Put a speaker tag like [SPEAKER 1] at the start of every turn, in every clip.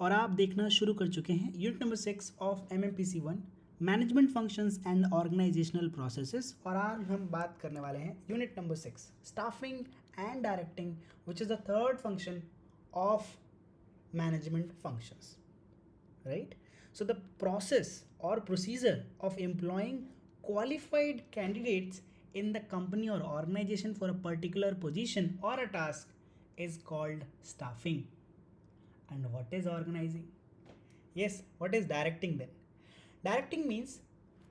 [SPEAKER 1] और आप देखना शुरू कर चुके हैं unit number 6 of MMPC 1 management functions and organisational processes. और आज हम बात करने वाले हैं unit number 6 staffing and directing which is the third function of management functions, right? So the process or procedure of employing qualified candidates in the company or organization for a particular position or a task is called staffing. And what is organizing? Yes, what is directing then? Directing means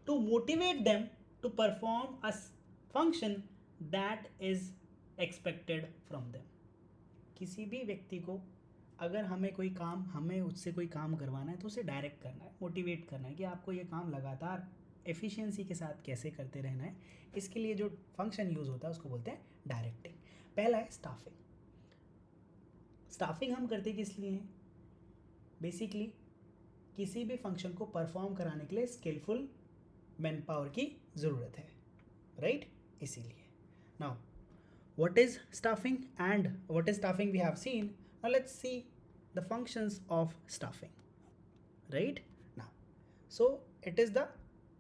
[SPEAKER 1] to motivate them to perform a function that is expected from them. किसी भी व्यक्ति को अगर हमें उससे कोई काम करवाना है तो उसे डायरेक्ट करना है, मोटिवेट करना है कि आपको ये काम लगातार एफिशिएंसी के साथ कैसे करते रहना है। इसके लिए जो फंक्शन यूज़ होता है उसको बोलते हैं डायरेक्टिंग। पहला है स्टाफिंग। स्टाफिंग हम करते किस लिए हैं? बेसिकली किसी भी फंक्शन को परफॉर्म कराने के लिए स्किलफुल मैन पावर की ज़रूरत है, राइट? इसीलिए now what is staffing and what is staffing we have seen. Now let's see the functions of staffing, right? Now, so it is the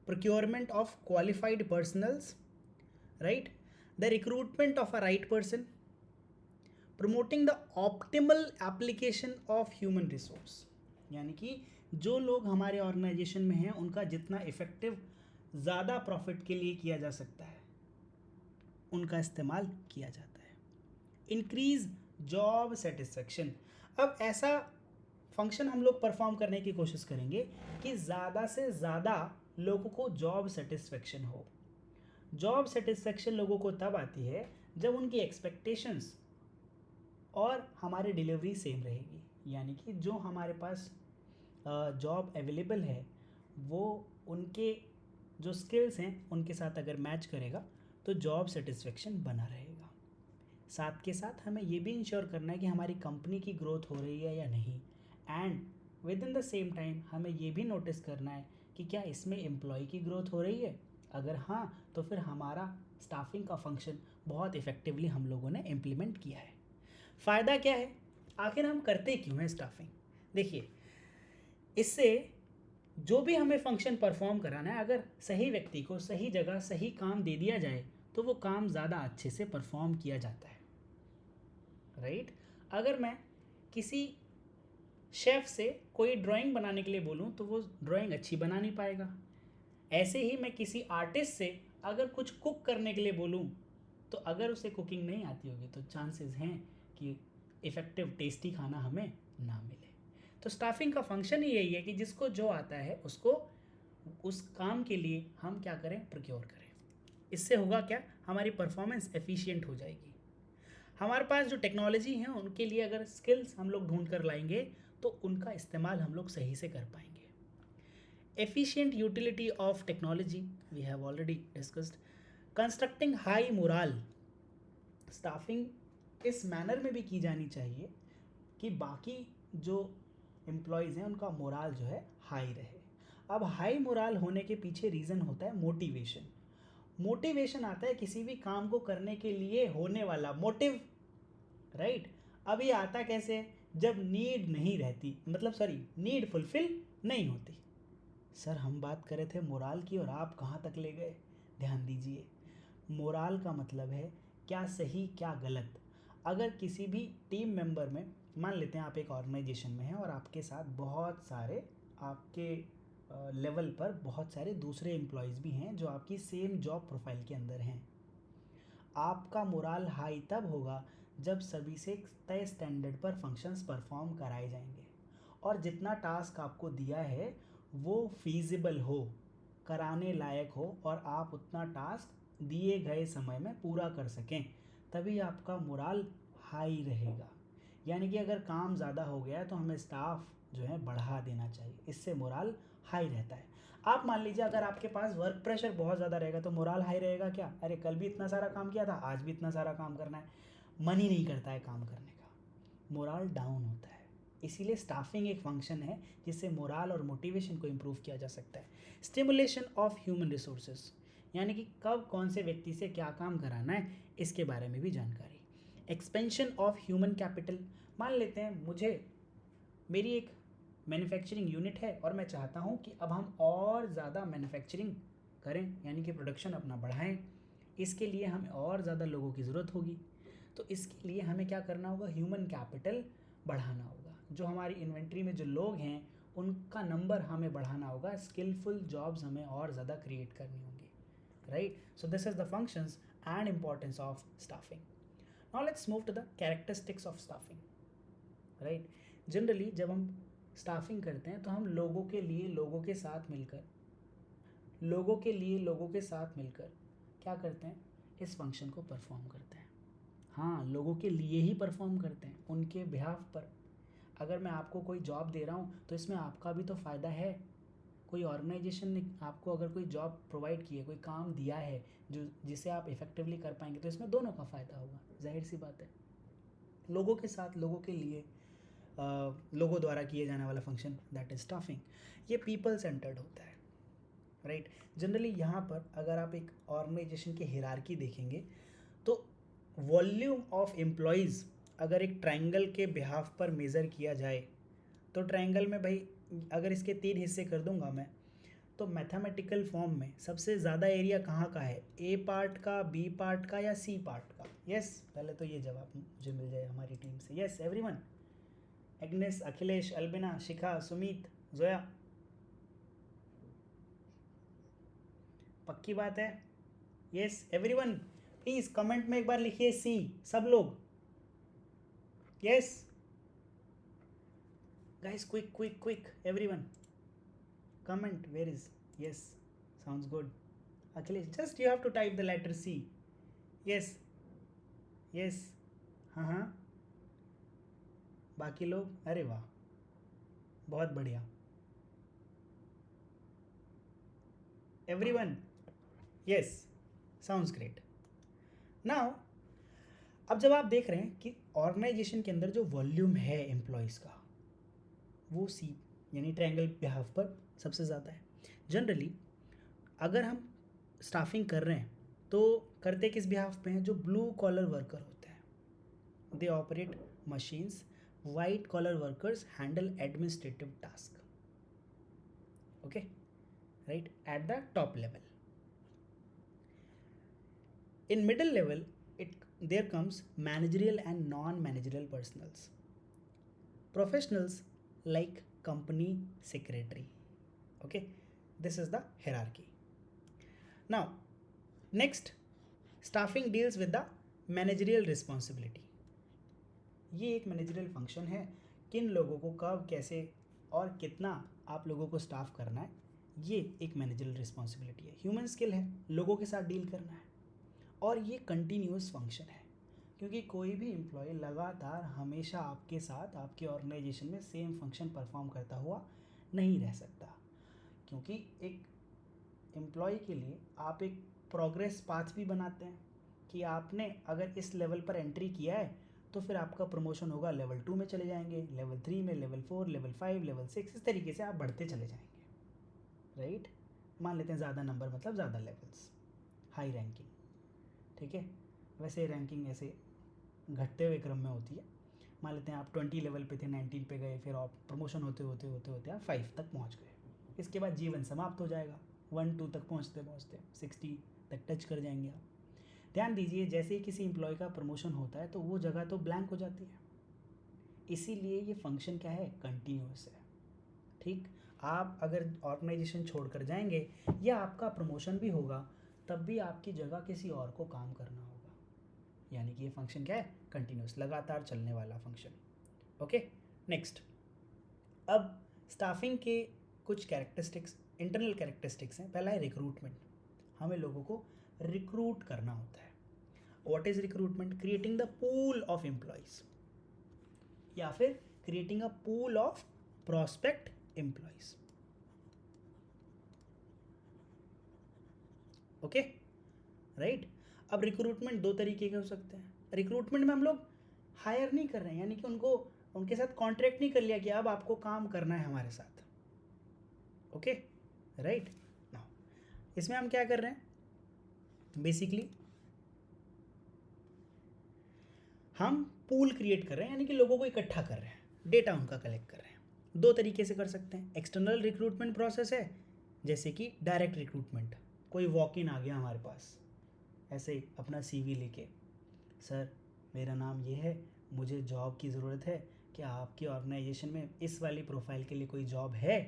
[SPEAKER 1] procurement of qualified personals, right? The recruitment of a right person, promoting the optimal application of human resource, यानी कि जो लोग हमारे organisation में हैं उनका जितना effective ज़्यादा प्रॉफिट के लिए किया जा सकता है उनका इस्तेमाल किया जाता है। Increase job satisfaction. अब ऐसा फंक्शन हम लोग परफॉर्म करने की कोशिश करेंगे कि ज़्यादा से ज़्यादा लोगों को जॉब सेटिस्फेक्शन हो। जॉब सेटिस्फेक्शन लोगों को तब आती है जब उनकी एक्सपेक्टेशंस और हमारी डिलीवरी सेम रहेगी, यानी कि जो हमारे पास जॉब अवेलेबल है वो उनके जो स्किल्स हैं उनके साथ अगर मैच करेगा तो जॉब सेटिस्फेक्शन बना रहेगा। साथ के साथ हमें ये भी इंश्योर करना है कि हमारी कंपनी की ग्रोथ हो रही है या नहीं, and with in the same time हमें ये भी नोटिस करना है कि क्या इसमें एम्प्लॉय की ग्रोथ हो रही है। अगर हाँ तो फिर हमारा स्टाफिंग का फंक्शन बहुत इफ़ेक्टिवली हम लोगों ने इम्प्लीमेंट किया है। फ़ायदा क्या है? आखिर हम करते क्यों हैं स्टाफिंग? देखिए, इससे जो भी हमें फंक्शन परफॉर्म कराना है, अगर सही व्यक्ति को सही जगह सही काम दे दिया जाए तो वो काम ज़्यादा अच्छे से परफॉर्म किया जाता है, राइट? अगर मैं किसी शेफ़ से कोई ड्राइंग बनाने के लिए बोलूँ तो वो ड्राइंग अच्छी बना नहीं पाएगा। ऐसे ही मैं किसी आर्टिस्ट से अगर कुछ कुक करने के लिए बोलूँ तो अगर उसे कुकिंग नहीं आती होगी तो चांसेस हैं कि इफ़ेक्टिव टेस्टी खाना हमें ना मिले। तो स्टाफिंग का फंक्शन ही यही है कि जिसको जो आता है उसको उस काम के लिए हम क्या करें, प्रोक्योर करें। इससे होगा क्या, हमारी परफॉर्मेंस एफिशिएंट हो जाएगी। हमारे पास जो टेक्नोलॉजी है उनके लिए अगर स्किल्स हम लोग ढूंढ कर लाएंगे तो उनका इस्तेमाल हम लोग सही से कर पाएंगे। Efficient utility of technology we have already discussed. Constructing high moral. Staffing इस मैनर में भी की जानी चाहिए कि बाकी जो एम्प्लॉयज़ हैं उनका मोराल जो है हाई रहे। अब हाई मोराल होने के पीछे रीज़न होता है मोटिवेशन। मोटिवेशन आता है किसी भी काम को करने के लिए होने वाला मोटिव, राइट? अब ये आता कैसे है? जब नीड नहीं रहती, मतलब नीड फुलफिल नहीं होती। सर हम बात कर रहे थे मोराल की और आप कहाँ तक ले गए? ध्यान दीजिए, मोराल का मतलब है क्या सही क्या गलत। अगर किसी भी टीम मेंबर में, मान लेते हैं आप एक ऑर्गेनाइजेशन में हैं और आपके साथ बहुत सारे आपके लेवल पर बहुत सारे दूसरे एम्प्लॉयज़ भी हैं जो आपकी सेम जॉब प्रोफाइल के अंदर हैं। आपका मोराल हाई तब होगा जब सभी से तय स्टैंडर्ड पर फंक्शंस परफॉर्म कराए जाएंगे और जितना टास्क आपको दिया है वो फीजिबल हो, कराने लायक हो और आप उतना टास्क दिए गए समय में पूरा कर सकें, तभी आपका मोराल हाई रहेगा। यानी कि अगर काम ज़्यादा हो गया तो हमें स्टाफ जो है बढ़ा देना चाहिए, इससे मोराल हाई रहता है। आप मान लीजिए अगर आपके पास वर्क प्रेशर बहुत ज़्यादा रहेगा तो मोराल हाई रहेगा क्या? अरे कल भी इतना सारा काम किया था, आज भी इतना सारा काम करना है, मन ही नहीं करता है काम करने का, मोराल डाउन होता है। इसीलिए स्टाफिंग एक फंक्शन है जिससे मोराल और मोटिवेशन को इम्प्रूव किया जा सकता है। स्टिमुलेशन ऑफ ह्यूमन रिसोर्सेज, यानी कि कब कौन से व्यक्ति से क्या काम कराना है इसके बारे में भी जानकारी। एक्सपेंशन ऑफ ह्यूमन कैपिटल, मान लेते हैं मेरी एक मैन्युफैक्चरिंग यूनिट है और मैं चाहता हूँ कि अब हम और ज़्यादा मैन्युफैक्चरिंग करें, यानी कि प्रोडक्शन अपना बढ़ाएं। इसके लिए हमें और ज़्यादा लोगों की ज़रूरत होगी। तो इसके लिए हमें क्या करना होगा, ह्यूमन कैपिटल बढ़ाना होगा। जो हमारी इन्वेंट्री में जो लोग हैं उनका नंबर हमें बढ़ाना होगा, स्किलफुल जॉब्स हमें और ज़्यादा क्रिएट करनी होंगी, right. So this is the functions and importance of staffing. Now let's move to the characteristics of staffing, right. Generally जब हम स्टाफिंग करते हैं तो हम लोगों के लिए लोगों के साथ मिलकर क्या करते हैं, इस फंक्शन को परफॉर्म करते हैं। हाँ, लोगों के लिए ही परफॉर्म करते हैं, उनके बिहाफ पर। अगर मैं आपको कोई जॉब दे रहा हूँ तो इसमें आपका भी तो फ़ायदा है। कोई ऑर्गेनाइजेशन ने आपको अगर कोई जॉब प्रोवाइड की है, कोई काम दिया है जो जिसे आप इफ़ेक्टिवली कर पाएंगे, तो इसमें दोनों का फ़ायदा होगा, जाहिर सी बात है। लोगों के साथ, लोगों के लिए, लोगों द्वारा किए जाने वाला फंक्शन, दैट इज स्टाफिंग। ये पीपल सेंटर्ड होता है, राइट। जनरली यहाँ पर अगर आप एक ऑर्गेनाइजेशन की हिरार्की देखेंगे तो वॉल्यूम ऑफ एम्प्लॉयज़ अगर एक ट्रायंगल के बिहाफ पर मेज़र किया जाए तो ट्रायंगल में भाई अगर इसके 3 हिस्से कर दूंगा मैं, तो मैथमेटिकल फॉर्म में सबसे ज़्यादा एरिया कहाँ का है, ए पार्ट का, बी पार्ट का या सी पार्ट का? यस, पहले तो ये जवाब मुझे मिल जाए हमारी टीम से। Yes everyone, Agnes, Akhilesh, Albina, Shikha, Sumit, Zoya, पक्की बात है? यस एवरीवन, प्लीज़ कमेंट में एक बार लिखिए सी, सब लोग। Yes guys, quick everyone, comment where is, yes, sounds good. Akhilesh, just you have to type the letter C. yes हाँ, बाकी लोग, अरे वाह, बहुत बढ़िया। Everyone, yes, sounds great. Now अब जब आप देख रहे हैं कि ऑर्गेनाइजेशन के अंदर जो वॉल्यूम है एम्प्लॉयज़ का, वो सी यानी ट्रायंगल बिहाफ पर सबसे ज़्यादा है। जनरली अगर हम स्टाफिंग कर रहे हैं तो करते किस बिहाफ पे हैं, जो ब्लू कॉलर वर्कर होते हैं, they operate machines, white collar workers handle administrative task, okay, right, at the top level. In middle level, there comes managerial and non-managerial personals. Professionals like company secretary. Okay, this is the hierarchy. Now, next, staffing deals with the managerial responsibility. ये एक managerial function है, किन लोगों को कब, कैसे और कितना आप लोगों को स्टाफ करना है, ये एक managerial responsibility है। ह्यूमन स्किल है, लोगों के साथ डील करना है, और ये कंटिन्यूस फंक्शन है, क्योंकि कोई भी एम्प्लॉय लगातार हमेशा आपके साथ, आपके ऑर्गेनाइजेशन में सेम फंक्शन परफॉर्म करता हुआ नहीं रह सकता, क्योंकि एक एम्प्लॉय के लिए आप एक प्रोग्रेस पाथ भी बनाते हैं कि आपने अगर इस लेवल पर एंट्री किया है तो फिर आपका प्रमोशन होगा, लेवल 2 में चले जाएंगे, लेवल 3 में, लेवल 4, लेवल 5, लेवल 6, इस तरीके से आप बढ़ते चले जाएंगे, राइट। मान लेते हैं ज़्यादा नंबर मतलब ज़्यादा लेवल्स, हाई रैंकिंग, ठीक है। वैसे रैंकिंग ऐसे घटते हुए क्रम में होती है। मान लेते हैं आप 20 लेवल पे थे, 19 पे गए, फिर आप प्रमोशन होते होते आप 5 तक पहुंच गए। इसके बाद जीवन समाप्त हो जाएगा, 1-2 तक पहुंचते 60 तक टच कर जाएंगे आप। ध्यान दीजिए, जैसे ही किसी एम्प्लॉय का प्रमोशन होता है तो वो जगह तो ब्लैंक हो जाती है, इसीलिए ये फंक्शन क्या है, कंटिन्यूस है, ठीक। आप अगर ऑर्गेनाइजेशन छोड़कर जाएंगे या आपका प्रमोशन भी होगा, तब भी आपकी जगह किसी और को काम करना होगा, यानी कि ये फंक्शन क्या है, कंटिन्यूस, लगातार चलने वाला फंक्शन, ओके। नेक्स्ट, अब स्टाफिंग के कुछ कैरेक्टरिस्टिक्स, इंटरनल कैरेक्टरिस्टिक्स हैं। पहला है रिक्रूटमेंट, हमें लोगों को रिक्रूट करना होता है। What is recruitment? Creating the pool of employees, या फिर creating a pool of prospect employees, okay, right. अब रिक्रूटमेंट 2 तरीके के हो सकते हैं। रिक्रूटमेंट में हम लोग हायर नहीं कर रहे हैं, यानी कि उनके साथ कॉन्ट्रैक्ट नहीं कर लिया कि अब आपको काम करना है हमारे साथ, ओके, राइट। नाउ इसमें हम क्या कर रहे हैं, बेसिकली हम पूल क्रिएट कर रहे हैं, यानी कि लोगों को इकट्ठा कर रहे हैं, डेटा उनका कलेक्ट कर रहे हैं। दो तरीके से कर सकते हैं। एक्सटर्नल रिक्रूटमेंट प्रोसेस है, जैसे कि डायरेक्ट रिक्रूटमेंट, कोई वॉक इन आ गया हमारे पास ऐसे ही अपना CV लेके, सर मेरा नाम ये है, मुझे जॉब की ज़रूरत है, क्या आपकी ऑर्गेनाइजेशन में इस वाली प्रोफाइल के लिए कोई जॉब है?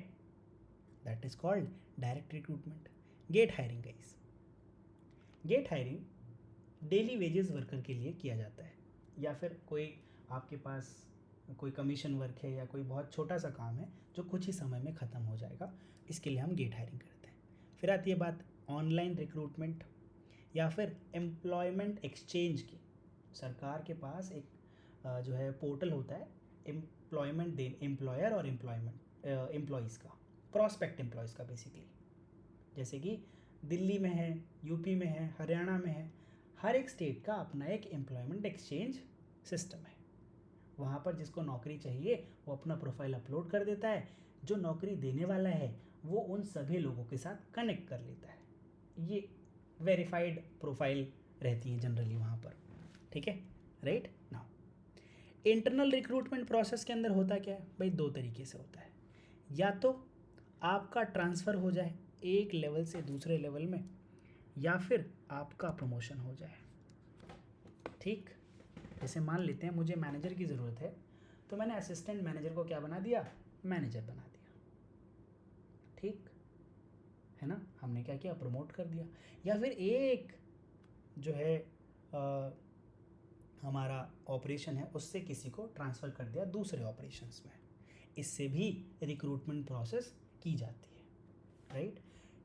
[SPEAKER 1] That is called direct recruitment. Gate hiring guys, gate hiring daily wages worker के लिए किया जाता है, या फिर कोई आपके पास कोई कमीशन वर्क है या कोई बहुत छोटा सा काम है जो कुछ ही समय में ख़त्म हो जाएगा, इसके लिए हम गेट हायरिंग करते हैं। फिर आती है बात ऑनलाइन रिक्रूटमेंट या फिर एम्प्लॉयमेंट एक्सचेंज की। सरकार के पास एक जो है पोर्टल होता है एम्प्लॉयमेंट दे, एम्प्लॉयर और एम्प्लॉयमेंट एम्प्लॉयज़ का, प्रॉस्पेक्ट एम्प्लॉयज़ का बेसिकली, जैसे कि दिल्ली में है, यूपी में है, हरियाणा में है, हर एक स्टेट का अपना एक एम्प्लॉयमेंट एक्सचेंज सिस्टम है। वहाँ पर जिसको नौकरी चाहिए वो अपना प्रोफाइल अपलोड कर देता है, जो नौकरी देने वाला है वो उन सभी लोगों के साथ कनेक्ट कर लेता है। ये वेरीफाइड प्रोफाइल रहती है जनरली वहाँ पर, ठीक है, right. Now internal recruitment process के अंदर होता क्या है भाई, दो तरीके से होता है, या तो आपका ट्रांसफ़र हो जाए एक लेवल से दूसरे लेवल में, या फिर आपका प्रमोशन हो जाए। ठीक, जैसे मान लेते हैं मुझे मैनेजर की ज़रूरत है, तो मैंने असिस्टेंट मैनेजर को क्या बना दिया, मैनेजर बना दिया। ठीक है ना, हमने क्या किया, प्रमोट कर दिया। या फिर एक जो है हमारा ऑपरेशन है उससे किसी को ट्रांसफ़र कर दिया दूसरे ऑपरेशंस में, इससे भी रिक्रूटमेंट प्रोसेस की जाती है, right.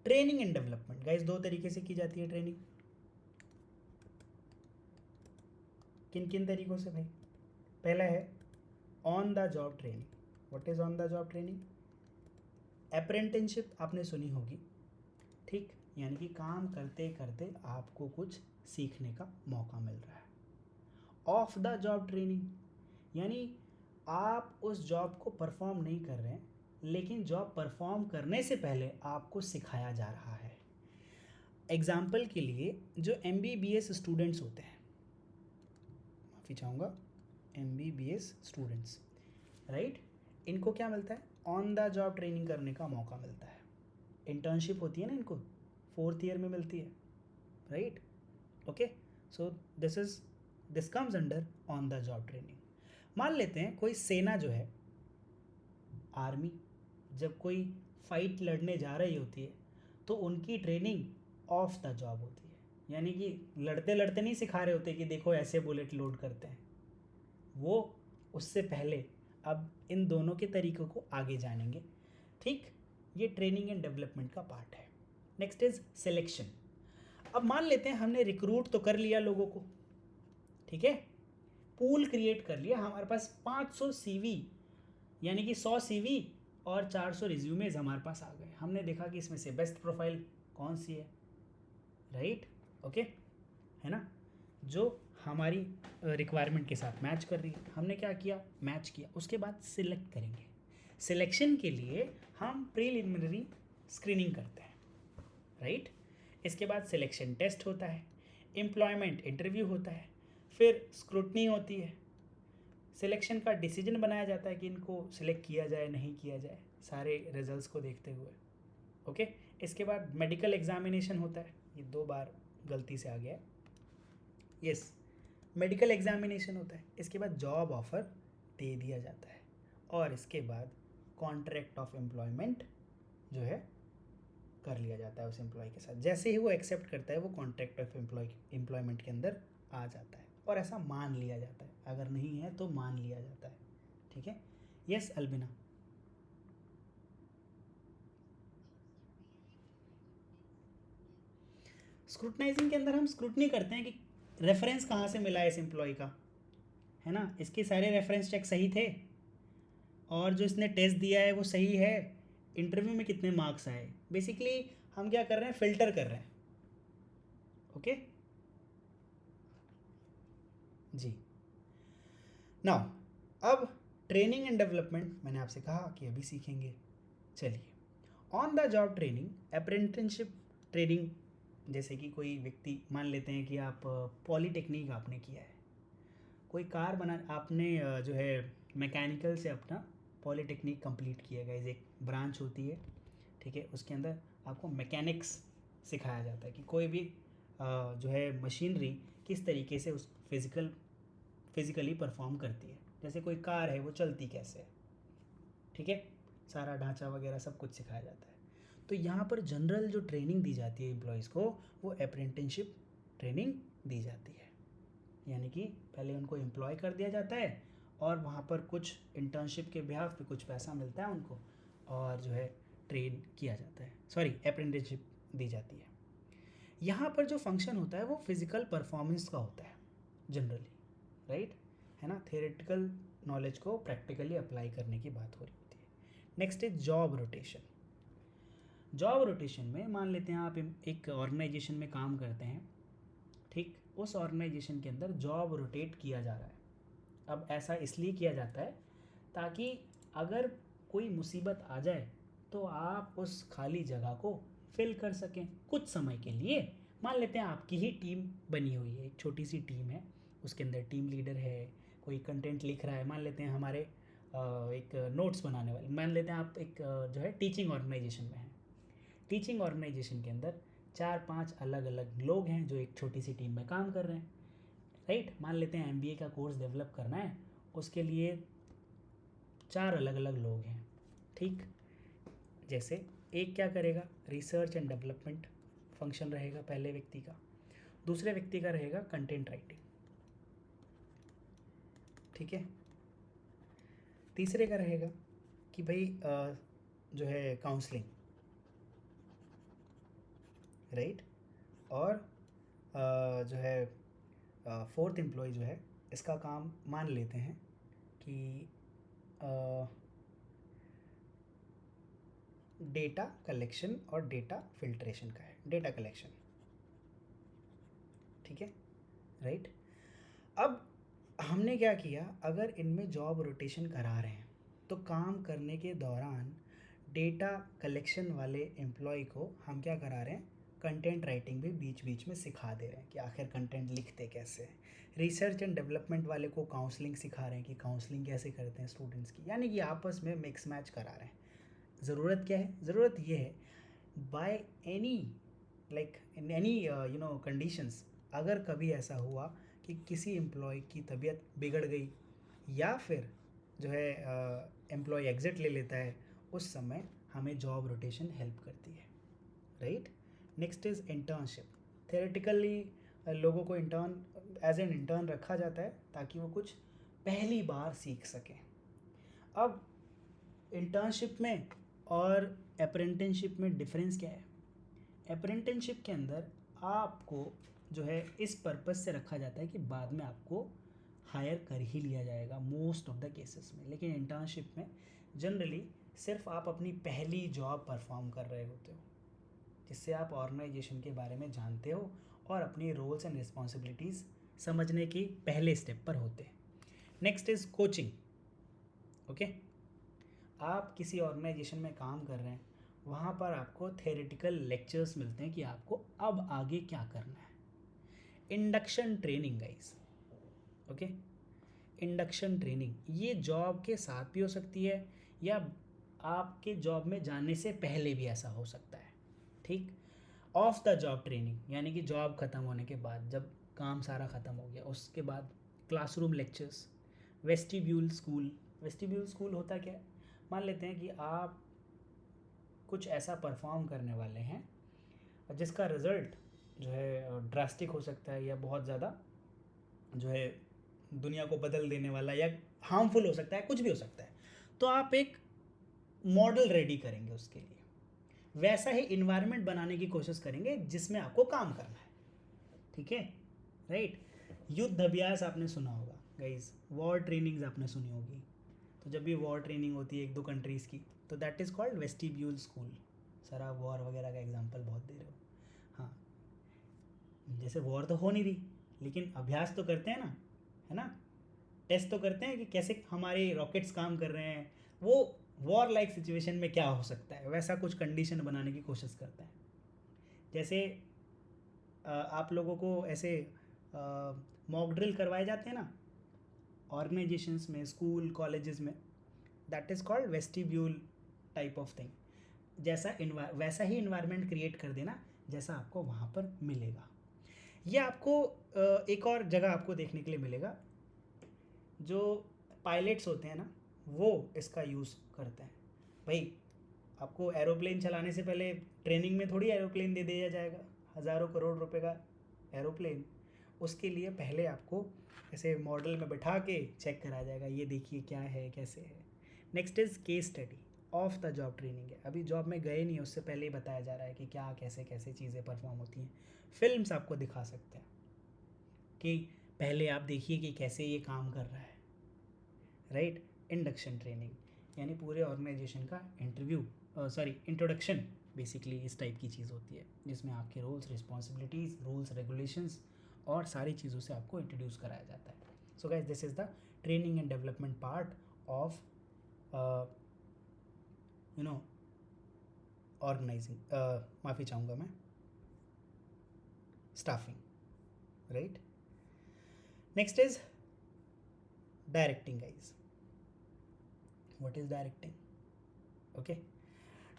[SPEAKER 1] Training and development guys दो तरीके से की जाती है ट्रेनिंग। किन किन तरीक़ों से भाई, पहला है on the job training. What is on the job training? Apprenticeship आपने सुनी होगी, ठीक, यानी कि काम करते करते आपको कुछ सीखने का मौका मिल रहा है। ऑफ द जॉब ट्रेनिंग, यानी आप उस जॉब को परफॉर्म नहीं कर रहे हैं, लेकिन जॉब परफॉर्म करने से पहले आपको सिखाया जा रहा है। एग्जाम्पल के लिए जो MBBS स्टूडेंट्स होते हैं, माफ़ी चाहूँगा, MBBS स्टूडेंट्स, राइट, इनको क्या मिलता है, ऑन द जॉब ट्रेनिंग करने का मौका मिलता है। इंटर्नशिप होती है ना, इनको 4th ईयर में मिलती है, right. Okay, so this comes under on the job training. मान लेते हैं कोई सेना जो है, आर्मी, जब कोई फाइट लड़ने जा रही होती है तो उनकी ट्रेनिंग ऑफ द जॉब होती है, यानी कि लड़ते लड़ते नहीं सिखा रहे होते कि देखो ऐसे बुलेट लोड करते हैं, वो उससे पहले अब इन दोनों के तरीक़ों को आगे जानेंगे। ठीक, ये ट्रेनिंग एंड डेवलपमेंट का पार्ट है। Next is selection. अब मान लेते हैं हमने रिक्रूट तो कर लिया लोगों को, ठीक है, पूल क्रिएट कर लिया, हमारे पास 500 CV यानी कि 100 CV और 400 रिज्यूमेज हमारे पास आ गए। हमने देखा कि इसमें से बेस्ट प्रोफाइल कौन सी है, राइट, ओके, है ना, जो हमारी रिक्वायरमेंट के साथ मैच कर रही है। हमने क्या किया, मैच किया, उसके बाद सिलेक्ट करेंगे। सिलेक्शन के लिए हम प्रीलिमिनरी स्क्रीनिंग करते हैं, राइट। इसके बाद सिलेक्शन टेस्ट होता है, एम्प्लॉयमेंट इंटरव्यू होता है, फिर स्क्रूटनी होती है, सिलेक्शन का डिसीजन बनाया जाता है कि इनको सिलेक्ट किया जाए नहीं किया जाए, सारे रिजल्ट्स को देखते हुए, ओके। इसके बाद मेडिकल एग्जामिनेशन होता है, ये 2 बार गलती से आ गया है, यस, मेडिकल एग्जामिनेशन होता है। इसके बाद जॉब ऑफर दे दिया जाता है, और इसके बाद कॉन्ट्रैक्ट ऑफ एम्प्लॉयमेंट जो है कर लिया जाता है उस एम्प्लॉय के साथ। जैसे ही वो एक्सेप्ट करता है वो कॉन्ट्रैक्ट ऑफ एम्प्लॉयमेंट के अंदर आ जाता है, और ऐसा मान लिया जाता है, अगर नहीं है तो मान लिया जाता है, ठीक है। यस अल्बिना, स्क्रूटनाइजिंग के अंदर हम स्क्रूटनी करते हैं कि रेफरेंस कहाँ से मिला है इस एम्प्लॉय का, है ना, इसके सारे रेफरेंस चेक सही थे, और जो इसने टेस्ट दिया है वो सही है, इंटरव्यू में कितने मार्क्स आए। बेसिकली हम क्या कर रहे हैं, फिल्टर कर रहे हैं, ओके जी। नाउ अब ट्रेनिंग एंड डेवलपमेंट मैंने आपसे कहा कि अभी सीखेंगे। चलिए, on the job training, apprenticeship training, जैसे कि कोई व्यक्ति, मान लेते हैं कि आप पॉलीटेक्निक आपने किया है, कोई कार बना, आपने जो है मैकेनिकल से अपना पॉलीटेक्निक कंप्लीट किया गाइस, एक ब्रांच होती है, ठीक है, उसके अंदर आपको मैकेनिक्स सिखाया जाता है कि कोई भी जो है मशीनरी किस तरीके से उस फिज़िकली परफॉर्म करती है। जैसे कोई कार है वो चलती कैसे है, ठीक है, सारा ढांचा वगैरह सब कुछ सिखाया जाता है। तो यहाँ पर जनरल जो ट्रेनिंग दी जाती है एम्प्लॉयज़ को वो अप्रेंटिसशिप ट्रेनिंग दी जाती है, यानी कि पहले उनको एम्प्लॉय कर दिया जाता है और वहाँ पर कुछ इंटर्नशिप के बिहाफ पे कुछ पैसा मिलता है उनको और जो है ट्रेन किया जाता है, सॉरी अप्रेंटिसशिप दी जाती है। यहाँ पर जो फंक्शन होता है वो फिज़िकल परफॉर्मेंस का होता है जनरली, राइट, है ना, थियोरेटिकल नॉलेज को प्रैक्टिकली अप्लाई करने की बात हो रही होती है। Next is job rotation. Job rotation में मान लेते हैं आप एक ऑर्गेनाइजेशन में काम करते हैं, ठीक, उस ऑर्गेनाइजेशन के अंदर जॉब रोटेट किया जा रहा है। अब ऐसा इसलिए किया जाता है ताकि अगर कोई मुसीबत आ जाए तो आप उस खाली जगह को फिल कर सकें कुछ समय के लिए। मान लेते हैं आपकी ही टीम बनी हुई है, एक छोटी सी टीम है, उसके अंदर टीम लीडर है, कोई कंटेंट लिख रहा है, मान लेते हैं हमारे एक नोट्स बनाने वाले, मान लेते हैं आप एक जो है टीचिंग ऑर्गेनाइजेशन में है। टीचिंग ऑर्गेनाइजेशन के अंदर 4-5 अलग अलग लोग हैं जो एक छोटी सी टीम में काम कर रहे हैं, राइट। मान लेते हैं MBA का कोर्स डेवलप करना है, उसके लिए 4 अलग अलग लोग हैं, ठीक। जैसे एक क्या करेगा, रिसर्च एंड डेवलपमेंट फंक्शन रहेगा पहले व्यक्ति का, दूसरे व्यक्ति का रहेगा कंटेंट राइटिंग, ठीक है, तीसरे का रहेगा कि भाई जो है काउंसलिंग, राइट, और जो है फोर्थ एम्प्लॉय जो है इसका काम मान लेते हैं कि डेटा कलेक्शन और डेटा फिल्ट्रेशन का है, डेटा कलेक्शन, ठीक है, राइट। अब हमने क्या किया, अगर इनमें जॉब रोटेशन करा रहे हैं तो काम करने के दौरान डेटा कलेक्शन वाले एम्प्लॉय को हम क्या करा रहे हैं, कंटेंट राइटिंग भी बीच बीच में सिखा दे रहे हैं कि आखिर कंटेंट लिखते कैसे हैं। रिसर्च एंड डेवलपमेंट वाले को काउंसलिंग सिखा रहे हैं कि काउंसलिंग कैसे करते हैं स्टूडेंट्स की, यानी कि आपस में मिक्स मैच करा रहे हैं। ज़रूरत क्या है, ज़रूरत ये है by any like in any conditions, अगर कभी ऐसा हुआ कि किसी एम्प्लॉय की तबीयत बिगड़ गई या फिर जो है एम्प्लॉय एग्ज़िट ले लेता है, उस समय हमें जॉब रोटेशन हेल्प करती है, right. Next is internship. Theoretically लोगों को एज एन इंटर्न रखा जाता है ताकि वो कुछ पहली बार सीख सकें। अब इंटर्नशिप में और अप्रेंटिसशिप में डिफरेंस क्या है, अप्रेंटिसशिप के अंदर आपको जो है इस पर्पस से रखा जाता है कि बाद में आपको हायर कर ही लिया जाएगा मोस्ट ऑफ द केसेस में, लेकिन इंटर्नशिप में जनरली सिर्फ आप अपनी पहली जॉब परफॉर्म कर रहे होते हो, जिससे आप ऑर्गेनाइजेशन के बारे में जानते हो और अपनी रोल्स एंड रिस्पॉन्सिबिलिटीज़ समझने की पहले स्टेप पर होते हैं। Next is coaching, okay. आप किसी ऑर्गेनाइजेशन में काम कर रहे हैं, वहाँ पर आपको थेरेटिकल लेक्चर्स मिलते हैं कि आपको अब आगे क्या करना है। Induction training guys, okay, induction training ये जॉब के साथ भी हो सकती है या आपके जॉब में जाने से पहले भी ऐसा हो सकता है, ठीक। ऑफ द जॉब ट्रेनिंग यानी कि जॉब ख़त्म होने के बाद, जब काम सारा ख़त्म हो गया उसके बाद classroom lectures. Vestibule school, vestibule school होता क्या है, मान लेते हैं कि आप कुछ ऐसा परफॉर्म करने वाले हैं जिसका रिज़ल्ट जो है ड्रास्टिक हो सकता है या बहुत ज़्यादा जो है दुनिया को बदल देने वाला या हार्मफुल हो सकता है, कुछ भी हो सकता है, तो आप एक मॉडल रेडी करेंगे उसके लिए, वैसा ही इन्वायरमेंट बनाने की कोशिश करेंगे जिसमें आपको काम करना है, ठीक है, राइट। युद्ध अभ्यास आपने सुना होगा गाइस, वॉर ट्रेनिंग्स आपने सुनी होगी, तो जब भी वॉर ट्रेनिंग होती है एक दो कंट्रीज़ की तो that is called vestibule school. Sir आप वॉर वगैरह का एग्जांपल बहुत दे रहे हो, हाँ, जैसे वॉर तो हो नहीं रही लेकिन अभ्यास तो करते हैं ना, है ना, टेस्ट तो करते हैं कि कैसे हमारे रॉकेट्स काम कर रहे हैं, वो वॉर लाइक सिचुएशन में क्या हो सकता है, वैसा कुछ कंडीशन बनाने की कोशिश करते हैं। जैसे आप लोगों को ऐसे मॉक ड्रिल करवाए जाते हैं ना ऑर्गेनाइजेशंस में, स्कूल कॉलेजेस में, that is called vestibule type of thing. जैसा वैसा ही इन्वायरमेंट क्रिएट कर देना जैसा आपको वहाँ पर मिलेगा। ये आपको एक और जगह आपको देखने के लिए मिलेगा, जो पायलट्स होते हैं ना वो इसका यूज़ करते हैं। भाई आपको एरोप्लेन चलाने से पहले ट्रेनिंग में थोड़ी एरोप्लेन दे दिया जाएगा, हज़ारों करोड़ रुपए का एरोप्लेन। उसके लिए पहले आपको ऐसे मॉडल में बैठा के चेक कराया जाएगा, ये देखिए क्या है कैसे है। Next is case study, of the job training है, अभी जॉब में गए नहीं उससे पहले ही बताया जा रहा है कि क्या कैसे कैसे चीज़ें परफॉर्म होती हैं। फिल्म्स आपको दिखा सकते हैं कि पहले आप देखिए कि कैसे ये काम कर रहा है, राइट। इंडक्शन ट्रेनिंग यानी पूरे ऑर्गेनाइजेशन का इंट्रोडक्शन बेसिकली इस टाइप की चीज़ होती है, जिसमें आपके रोल्स रिस्पॉन्सिबिलिटीज़ रूल्स रेगुलेशंस और सारी चीज़ों से आपको इंट्रोड्यूस कराया जाता है। So guys this is the training and development part of organising, माफ़ी चाहूँगा मैं, staffing, right. Next is directing guys. What is directing? Okay,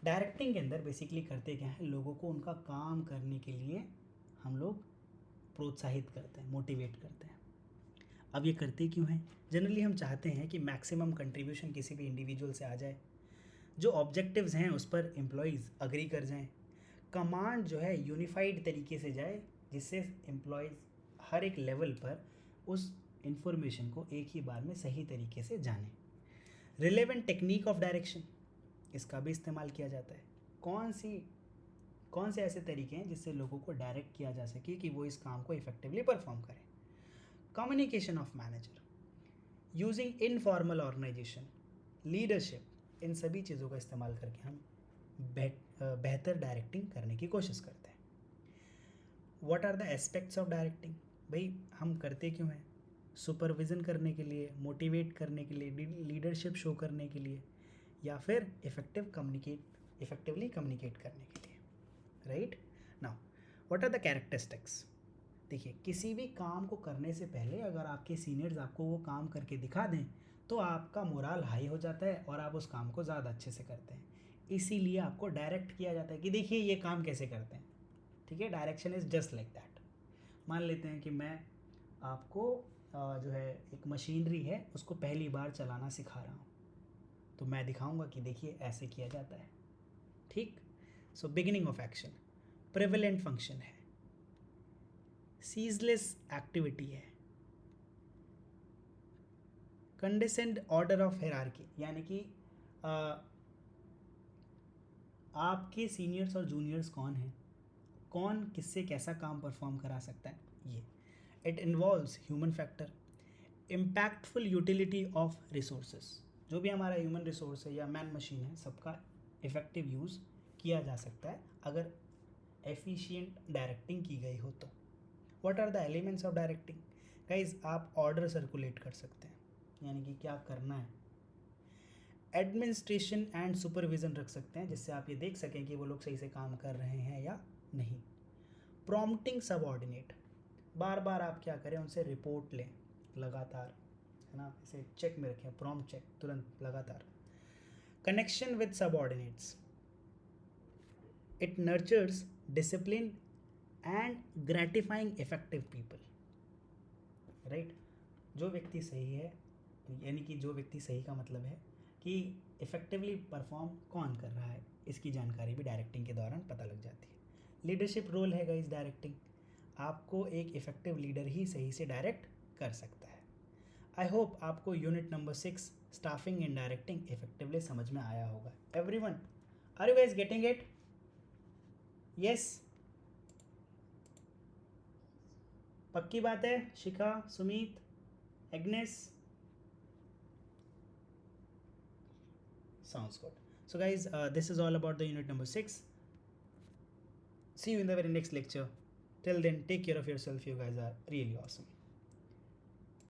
[SPEAKER 1] directing के अंदर बेसिकली करते क्या है, लोगों को उनका काम करने के लिए हम लोग प्रोत्साहित करते हैं, मोटिवेट करते हैं। अब ये करते क्यों हैं? जनरली हम चाहते हैं कि मैक्सिमम कंट्रीब्यूशन किसी भी इंडिविजुअल से आ जाए, जो ऑब्जेक्टिव्स हैं उस पर एम्प्लॉयज़ अग्री कर जाएं, कमांड जो है यूनिफाइड तरीके से जाए, जिससे एम्प्लॉयज़ हर एक लेवल पर उस इंफॉर्मेशन को एक ही बार में सही तरीके से जाने। रिलेवेंट टेक्निक ऑफ डायरेक्शन, इसका भी इस्तेमाल किया जाता है। कौन से ऐसे तरीके हैं जिससे लोगों को डायरेक्ट किया जा सके कि वो इस काम को इफेक्टिवली परफॉर्म करें। Communication of manager, using informal organisation, leadership, इन सभी चीज़ों का इस्तेमाल करके हम बेहतर डायरेक्टिंग करने की कोशिश करते हैं। What are the aspects of directing? भाई हम करते क्यों हैं? सुपरविज़न करने के लिए, मोटिवेट करने के लिए, लीडरशिप शो करने के लिए, या फिर इफेक्टिवली कम्युनिकेट करने के लिए, right. Now what are the characteristics? देखिए, किसी भी काम को करने से पहले अगर आपके सीनियर्स आपको वो काम करके दिखा दें तो आपका मोराल हाई हो जाता है और आप उस काम को ज़्यादा अच्छे से करते हैं। इसीलिए आपको डायरेक्ट किया जाता है कि देखिए ये काम कैसे करते हैं, ठीक है। Direction is just like that. मान लेते हैं कि मैं आपको जो है एक मशीनरी है उसको पहली बार चलाना सिखा रहा हूँ, तो मैं दिखाऊंगा कि देखिए ऐसे किया जाता है, ठीक। So beginning of action, prevalent function है, सीजलेस एक्टिविटी है, कंडेसेंड ऑर्डर ऑफ हायरार्की, यानी कि आपके सीनियर्स और जूनियर्स कौन हैं, कौन किससे कैसा काम परफॉर्म करा सकता है, ये। It involves human factor, impactful utility of resources, जो भी हमारा ह्यूमन रिसोर्स है या मैन मशीन है सबका इफ़ेक्टिव यूज़ किया जा सकता है अगर एफिशिएंट डायरेक्टिंग की गई हो तो। What are the elements of directing? Guys आप ऑर्डर सर्कुलेट कर सकते हैं, यानी कि क्या करना है। एडमिनिस्ट्रेशन एंड सुपरविज़न रख सकते हैं, जिससे आप ये देख सकें कि वो लोग सही से काम कर रहे हैं या नहीं। प्रॉम्प्टिंग सबऑर्डिनेट, बार बार आप क्या करें, उनसे रिपोर्ट लें लगातार, है ना, इसे चेक में रखें, प्रॉम्प्ट चेक तुरंत लगातार। Connection with subordinates, it nurtures discipline and gratifying effective people, right. जो व्यक्ति सही है, यानी कि जो व्यक्ति सही का मतलब है कि इफ़ेक्टिवली परफॉर्म कौन कर रहा है, इसकी जानकारी भी डायरेक्टिंग के दौरान पता लग जाती है। लीडरशिप रोल है गाइस डायरेक्टिंग, आपको एक इफ़ेक्टिव लीडर ही सही से डायरेक्ट कर सकता है। आई होप आपको unit number 6 staffing and directing effectively समझ में आया होगा। Everyone, are you guys getting it? Yes, पक्की बात है? Shikha, Sumit, Agnes, sounds good. So guys, this is all about the unit number 6. See you in the very next lecture. Till then, take care of yourself. You guys are really awesome.